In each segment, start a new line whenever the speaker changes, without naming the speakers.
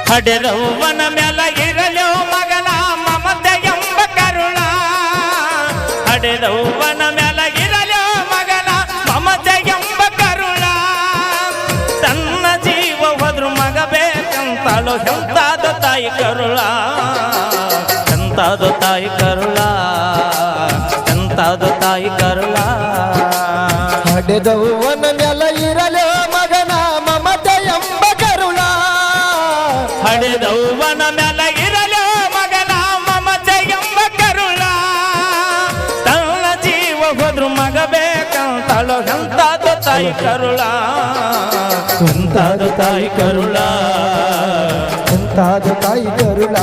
ಹಡೆದವ್ವನ ಮ್ಯಾಲ ಇರಲೋ ಮಗನ ಮಮತೆ ಎಂಬ ಕರುಣ ಹಡೆದವ್ವನ ಮ್ಯಾಲ ಇರಲೋ ಮಗನ ಮಮತೆ ಎಂಬ ಕರುಣ ತನ್ನ ಜೀವ ಹೋದ್ರು ಮಗ ಬೇಕಂತಲೋ ಎಂತಾದ ತಾಯಿ ಕರುಳ ಎಂತಾದ ತಾಯಿ ಕರುಳ ಎಂತಾದ ತಾಯಿ ಕರುಳ
ಹಡೆದವ್ವನ ಮ್ಯಾಲ ಇರಲೋ ಮಗನ ಮಮತೆ ಎಂಬ ಕರುಳ
ಹಡೆದವ್ವನ ಮ್ಯಾಲ ಇರಲೋ ಮಗನ ಮಮತೆ ಎಂಬ ಕರುಳ ತನ್ನ ಜೀವ ಹೋದ್ರು ಮಗ ಬೇಕಂತಲೋ ಎಂತಾದ ತಾಯಿ ಕರುಳ ಎಂತಾದ ತಾಯಿ ಕರುಳ
ಎಂತಾದ ತಾಯಿ ಕರುಳ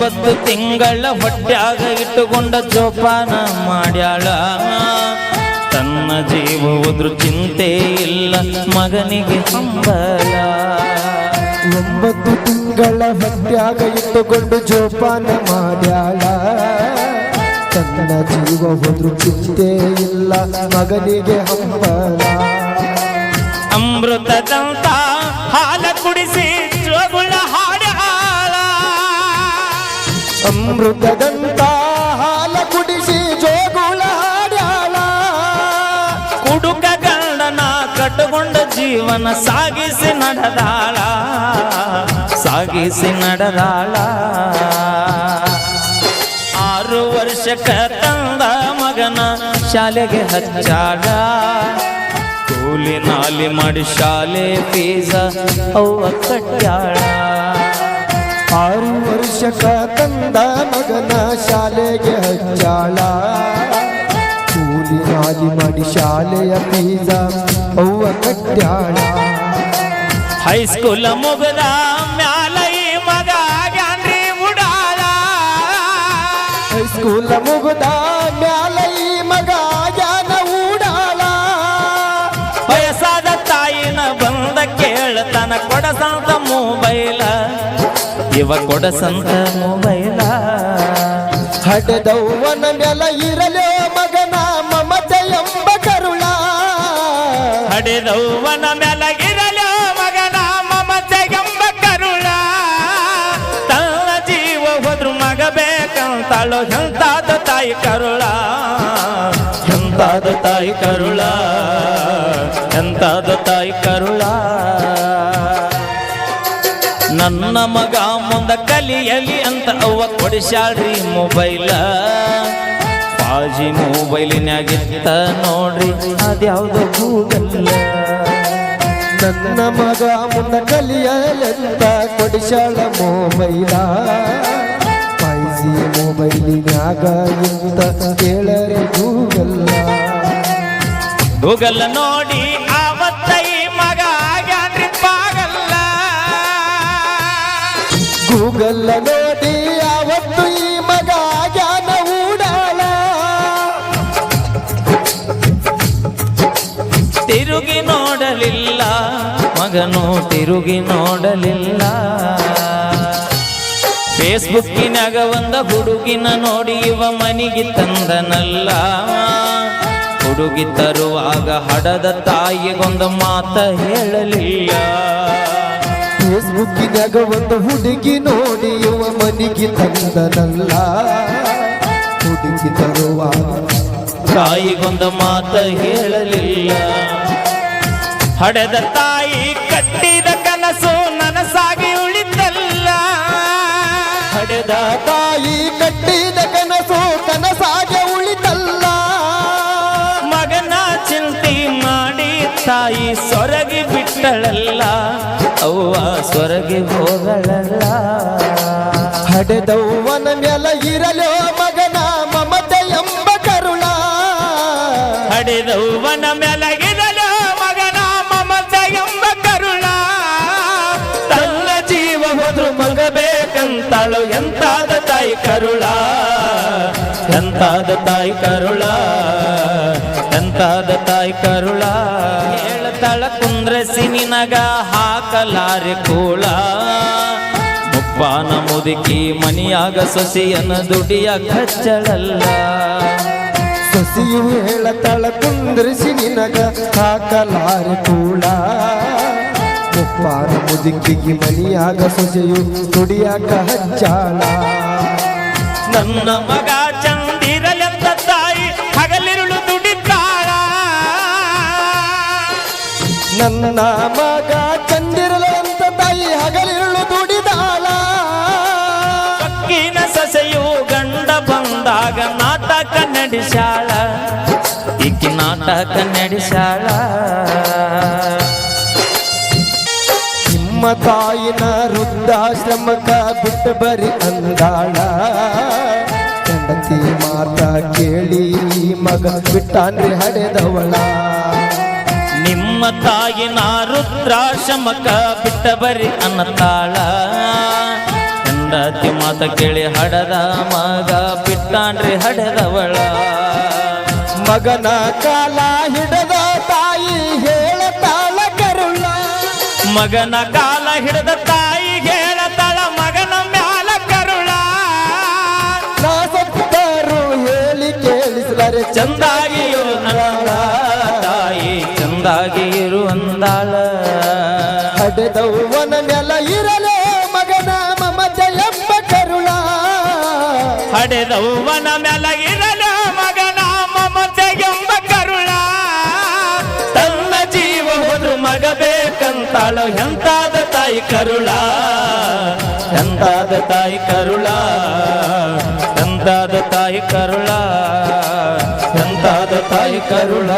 9 ತಿಂಗಳ ಹೊಟ್ಯಾಗ ಇಟ್ಟುಕೊಂಡ ಜೋಪಾನ ಮಾಡ್ಯಾಳ ತನ್ನ ಜೀವ ಹೋದ್ರು ಚಿಂತೆ ಇಲ್ಲ ಮಗನಿಗೆ ಹಂಬಲ
9 ತಿಂಗಳ ಹೊಟ್ಯಾಗ ಇಟ್ಟುಕೊಂಡು ಜೋಪಾನ ಮಾಡ್ಯಾಳ ತನ್ನ ಜೀವ ಹೋದ್ರು ಚಿಂತೆ ಇಲ್ಲ ಮಗನಿಗೆ ಹಂಬಲ
ಅಮೃತದಂತ ಹಾಲ ಕುಡಿಸಿ ಜೋಗುಳ ಹಾಡ್ಯಾಳ
ಅಮೃತದಂತ ಹಾಲ ಕುಡಿಸಿ ಜೋಗುಳ ಹಾಡ್ಯಾಳ
ಕುಡುಕ ಗಂಡನ ಕಟ್ಟುಕೊಂಡ ಜೀವನ ಸಾಗಿಸಿ ನಡೆದಾಳ ಸಾಗಿಸಿ ನಡೆದಾಳ 6 ವರ್ಷಕ್ಕ ತಂದ ಮಗನ ಶಾಲೆಗೆ ಹಚ್ಚಾಳ ಕೂಲಿ ನಾಲಿ ಮಾಡಿ ಶಾಲೆ ಫೀಸ ಅವ್ವ ಕಟ್ಯಾಳ
6 ವರ್ಷಕ್ಕ ತಂದ ಮಗನ ಶಾಲೆಗೆ ಹಚ್ಚಾಳ ಕೂಲಿ ನಾಲಿ ಮಾಡಿ ಶಾಲೆಯ ಫೀಸ ಅವ್ವ ಕಟ್ಯಾಳ
ಹೈಸ್ಕೂಲ್ ಮುಗದ ಮ್ಯಾಲ ಈ ಮಗ ಗ್ಯಾನ್ರಿ ಉಡಾಳ
ಹೈಸ್ಕೂಲ್ ಮುಗದ ಮ್ಯಾಲ ಈ ಮಗ ಜ್ಞಾನ ಉಡಾಳ
ವಯಸ್ಸಾದ ತಾಯಿನ ಬಂದ ಕೇಳ್ತಾನ ಕೊಡಸಂತ ಮೊಬೈಲ ಇವ ಕೊಡಸಂತ ಮೊಬೈಲ
ಹಡೆದವ್ವನ ಮ್ಯಾಲ ಇರಲೋ ಮಗನ ಮಮತೆ ಎಂಬ ಕರುಳ
ಹಡೆದವ್ವನ ಮ್ಯಾಲ ಇರಲೋ ಮಗನ ಮಮತೆ ಎಂಬ ಕರುಳ ತನ್ನ ಜೀವ ಹೋದ್ರು ಮಗ ಬೇಕಂತಲೋ ಎಂತಾದ ತಾಯಿ ಕರುಳ ಎಂತಾದ ತಾಯಿ ಕರುಳ ಎಂತಾದ ತಾಯಿ ಕರುಳ ನನ್ನ ಮಗ ಮುಂದ ಕಲಿಯಲಿ ಅಂತ ಅವ್ವ ಕೊಡಿಸ್ಯಾಳ್ರಿ ಮೊಬೈಲ ಪಾಜಿ ಮೊಬೈಲಿನಾಗಿತ್ತ ನೋಡ್ರಿ ಅದ್ಯಾವ್ದು ಗೂಗಲ್
ನನ್ನ ಮಗ ಮುಂದ ಕಲಿಯಲೆಂತ ಕೊಡಿಸಾಳ ಮೊಬೈಲ ಪೈಸಿ ಮೊಬೈಲಿನ್ಯಾಗ ಇಂತ ಕೇಳರೆ
ಗೂಗಲ್ ನೋಡಿ ಆವತ್ತ ಈ ಮಗ ಆಗ್ಯಾನ್ರಿ ಪಾಗಲ್ಲ
ಗೂಗಲ್ ನೋಡಿ ಯಾವತ್ತು ಈ ಮಗ ಜ್ಞಾನ ಉಡಾಳ
ತಿರುಗಿ ನೋಡಲಿಲ್ಲ ಮಗನು ತಿರುಗಿ ನೋಡಲಿಲ್ಲ ಫೇಸ್ಬುಕ್ಕಿನಾಗ ಒಂದ ಹುಡುಗಿನ ನೋಡಿ ಇವ ಮನಿಗೆ ತಂದನಲ್ಲ ಹುಡುಗಿ ತರುವಾಗ ಹಡದ ತಾಯಿಗೊಂದು ಮಾತ ಹೇಳಲಿಲ್ಲ
ಫೇಸ್ಬುಕ್ಕಿನಾಗ ಒಂದು ಹುಡುಗಿ ನೋಡಿ ಇವ ಮನಿಗೆ ತಂದನಲ್ಲ ಹುಡುಗಿ ತರುವಾಗ
ತಾಯಿಗೊಂದು ಮಾತ ಹೇಳಲಿಲ್ಲ ಹಡೆದ ತಾಯಿ ಕಟ್ಟಿದ ಕನಸು ನನಸಾಗಿ ಉಳಿತಲ್ಲ
ಹಡೆದ ತಾಯಿ ಕಟ್ಟಿದ ಕನಸು ಕನಸಾಗೆ ಉಳಿತಲ್ಲ
ಮಗನ ಚಿಂತೆ ಮಾಡಿ ತಾಯಿ ಸೊರಗಿ ಬಿಟ್ಟಳಲ್ಲ ಅವ್ವ ಸೊರಗಿ ಹೋಗಳಲ್ಲ
ಹಡೆದವ್ವನ ಮ್ಯಾಲ ಇರಲೋ ಮಗನ ಮಮತೆ ಎಂಬ ಕರುಳ
ಹಡೆದವ್ವನ ಮ್ಯಾಲ ಇರಲೋ ಮಗನ ಮಮತೆ ಎಂಬ ಕರುಳ ತನ್ನ ಜೀವ ಹೋದ್ರು ಮಗ ಬೇಕಂತಳು ಎಂತಾದ ತಾಯಿ ಕರುಳ ಎಂತಾದ ತಾಯಿ ಕರುಳ ಎಂತಾದ ತಾಯಿ ಕರುಳ ಹೇಳ್ತಾಳ ಕುಂದ್ರಸಿ ನಿನಗ ಹಾಕಲಾರೆ ಕೂಳ ಮುಪ್ಪಾನ ಮುದುಕಿ ಮನಿಯಾಗ ಸೊಸೆಯನ ದುಡಿಯ ಕಚ್ಚಳಲ್ಲ
ಸೊಸಿಯು ಹೇಳತಳ ಕುಂದ್ರಿಸಿ ನಿನಗ ಹಾಕಲಾರೆ ಕೂಳ ಉಪ್ಪಾರ ಮುದುಕಿಗೆ ಮನಿಯಾಗ ಸೊಸೆಯು ದುಡಿಯಾಕ ಹಚ್ಚಾಳ
ನನ್ನ ಮಗ ಚಂದಿರಲೆಂದ ತಾಯಿ ಹಗಲಿರುಳು ದುಡಿತಾಳ
ನನ್ನ ಮಗ ಚಂದಿರಲ ಅಂತ ತಾಯಿ ಹಗಲಿರುಳು ದುಡಿದಾಳ
ಅಕ್ಕಿನ ಸಸೆಯು ಗಂಡ ಬಂದಾಗ ನಾಟಕ ನಡೆಸಾಳ ಈಕಿ ನಾಟಕ ನಡೆಸಾಳ
ನಿಮ್ಮ ತಾಯಿನ ವೃದ್ಧಾಶ್ರಮಕ್ಕ ಬಿಟ್ಟು ಬರಿ ಅಂದಾಳ ಹೆಂಡತಿ ಮಾತ ಕೇಳಿ ಮಗ ಬಿಟ್ಟಾನ್ರಿ ಹಡೆದವಳ
ನಿಮ್ಮ ತಾಯಿನ ರುದ್ರಾಶ್ರಮಕ್ಕ ಬಿಟ್ಟ ಬರಿ ಅನ್ನತಾಳ ಹೆಂಡತಿ ಮಾತ ಕೇಳಿ ಹಡದ ಮಗ ಬಿಟ್ಟಾನ್ರಿ ಹಡೆದವಳ
ಮಗನ ಕಾಲ ಹಿಡದ ತಾಯಿ ಹೇಳತಾಳ ಕರುಳ
ಮಗನ ಕಾಲ ಹಿಡಿದ ತಾಯಿ ಹೇಳತಾಳ ಮಗನ ಮ್ಯಾಲ ಕರುಳ
ನಾ ಸತ್ತರು ಹೇಳಿ ಕೇಳಿಸಲಾರೆ
ಚಂದಾಗಿ ಇರು ಅಂದಾಳ ತಾಯಿ ಚಂದಾಗಿ ಇರು ಅಂದಾಳ
ಹಡೆದವ್ವನ ನೆಲ ಇರಲೇ ಮಗನ ಮಮತೆ ಎಂಬ ಕರುಳ
ಹಡೆದವ್ವನ ಮ್ಯಾಲ ಇರಲು ಮಗನ ಮಮತೆ ಎಂಬ ಕರುಳ ತನ್ನ ಜೀವ ಹೋದ್ರು ಮಗ ಬೇಕಂತಾಳು ಎಂತಾದ ತಾಯಿ ಕರುಳ ಎಂತಾದ ತಾಯಿ ಕರುಳ ಎಂತಾದ ತಾಯಿ ಕರುಳ ಎಂತಾದ ತಾಯಿ ಕರುಳ